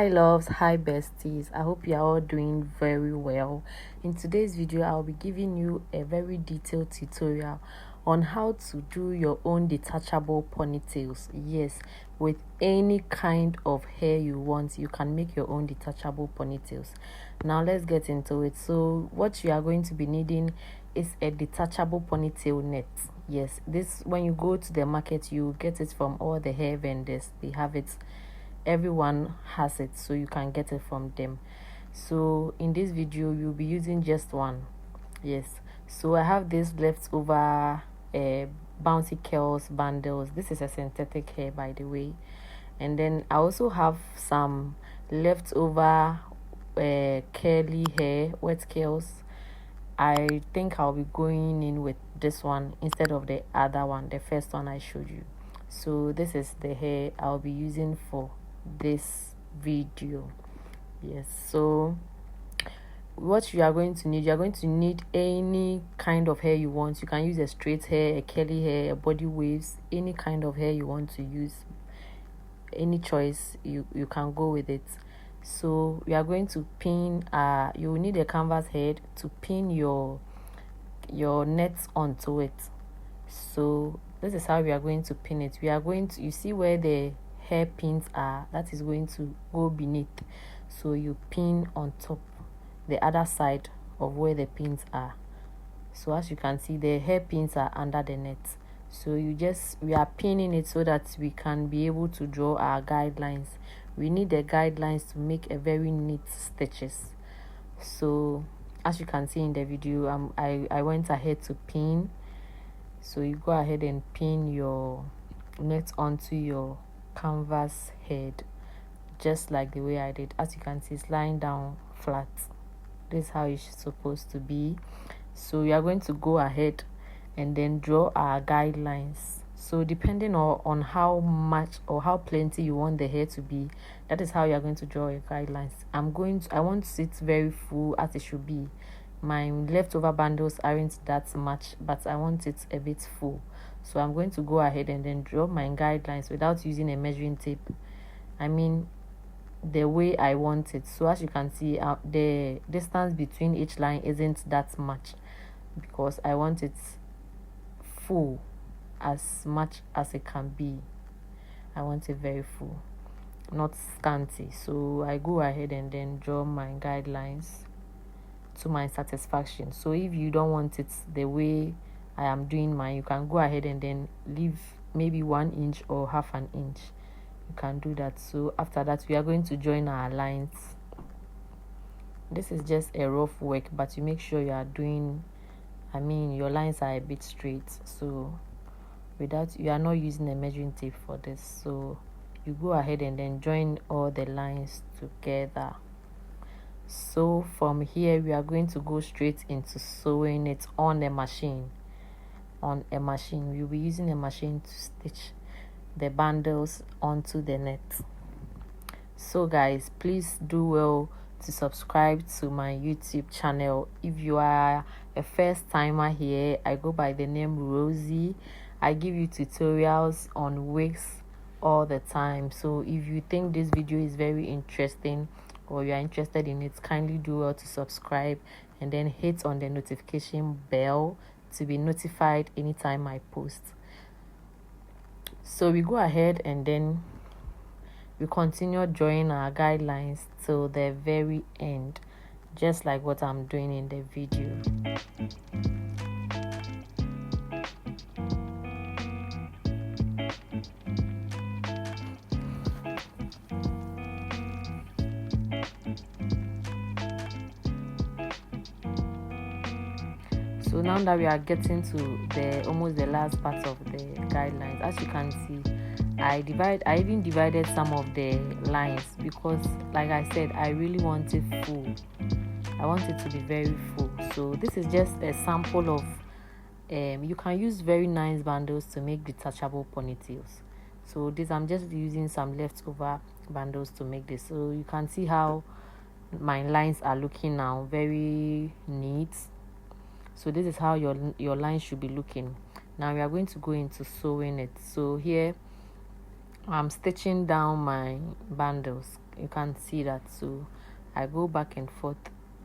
Hi loves, hi besties. I hope you are all doing very well. In today's video, I'll be giving you a very detailed tutorial on how to do your own detachable ponytails. Yes, with any kind of hair you want, you can make your own detachable ponytails. Now let's get into it. So what you are going to be needing is a detachable ponytail net. Yes, this when you go to the market, you get it from all the hair vendors. They have it. Everyone has it, so you can get it from them. So in this video you'll be using just one. Yes, so I have this leftover bouncy curls bundles. This is a synthetic hair, by the way. And then I also have some leftover curly hair, wet curls. I think I'll be going in with this one instead of the other one, the first one I showed you. So this is the hair I'll be using for this video. Yes, so what you are going to need, you're going to need any kind of hair you want. You can use a straight hair, a curly hair, a body waves, any kind of hair you want to use. Any choice, you can go with it. So we are going to pin you will need a canvas head to pin your net onto it. So this is how we are going to pin it. We are going to, you see where the hair pins are, that is going to go beneath. So you pin on top, the other side of where the pins are. So as you can see, the hair pins are under the net. So we are pinning it so that we can be able to draw our guidelines. We need the guidelines to make a very neat stitches. So as you can see in the video, I went ahead to pin. So you go ahead and pin your net onto your canvas head, just like the way I did. As you can see, it's lying down flat. This is how it's supposed to be. So we are going to go ahead and then draw our guidelines. So depending on how much or how plenty you want the hair to be, that is how you are going to draw your guidelines. I want it very full, as it should be. My leftover bundles aren't that much, but I want it a bit full. So I'm going to go ahead and then draw my guidelines without using a measuring tape. I mean, the way I want it. So as you can see, the distance between each line isn't that much, because I want it full as much as it can be. I want it very full, not scanty. So I go ahead and then draw my guidelines to my satisfaction. So if you don't want it the way I am doing mine, you can go ahead and then leave maybe 1 inch or half an inch. You can do that. So after that, we are going to join our lines. This is just a rough work, but you make sure you are doing, your lines are a bit straight. So you are not using a measuring tape for this. So you go ahead and then join all the lines together. So from here, we are going to go straight into sewing it on a machine. We'll be using a machine to stitch the bundles onto the net. So guys, please do well to subscribe to my YouTube channel. If you are a first timer here, I go by the name Rosie. I give you tutorials on wigs all the time. So if you think this video is very interesting or you are interested in it, kindly do well to subscribe and then hit on the notification bell to be notified anytime I post. So we go ahead and then we continue drawing our guidelines till the very end, just like what I'm doing in the video. So now that we are getting to almost the last part of the guidelines, as you can see, I even divided some of the lines, because like I said, I really want it full. I want it to be very full. So this is just a sample of you can use very nice bundles to make detachable ponytails. So this, I'm just using some leftover bundles to make this. So you can see how my lines are looking now, very neat. So this is how your line should be looking. Now we are going to go into sewing it. So here I'm stitching down my bundles. you can see that. So I go back and forth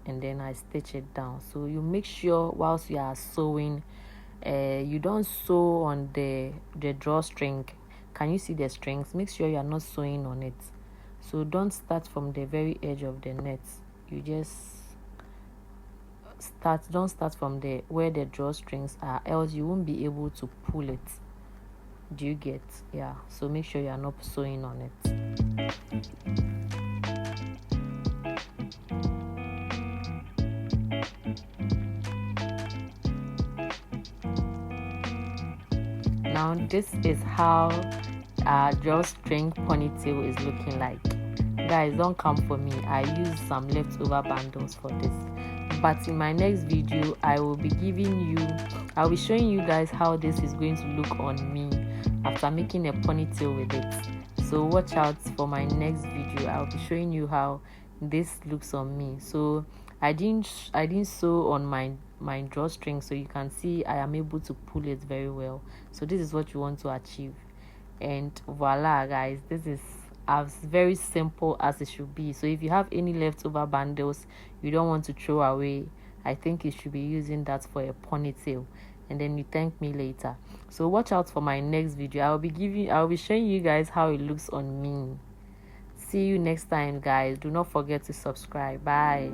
and then I stitch it down. So you make sure whilst you are sewing, you don't sew on the drawstring. Can you see the strings? Make sure you are not sewing on it. So don't start from the very edge of the net. You just don't start from the where the drawstrings are, else you won't be able to pull it. Do you get? Yeah, so make sure you are not sewing on it. Now this is how our drawstring ponytail is looking like. Guys, don't come for me. I use some leftover bundles for this, but in my next video I'll be showing you guys how this is going to look on me after making a ponytail with it. So watch out for my next video. I'll be showing you how this looks on me. So I didn't sew on my drawstring, so you can see I am able to pull it very well. So this is what you want to achieve, and voila guys, this is as very simple as it should be. So if you have any leftover bundles you don't want to throw away, I think you should be using that for a ponytail, and then you thank me later. So watch out for my next video. I'll be showing you guys how it looks on me. See you next time guys. Do not forget to subscribe. Bye.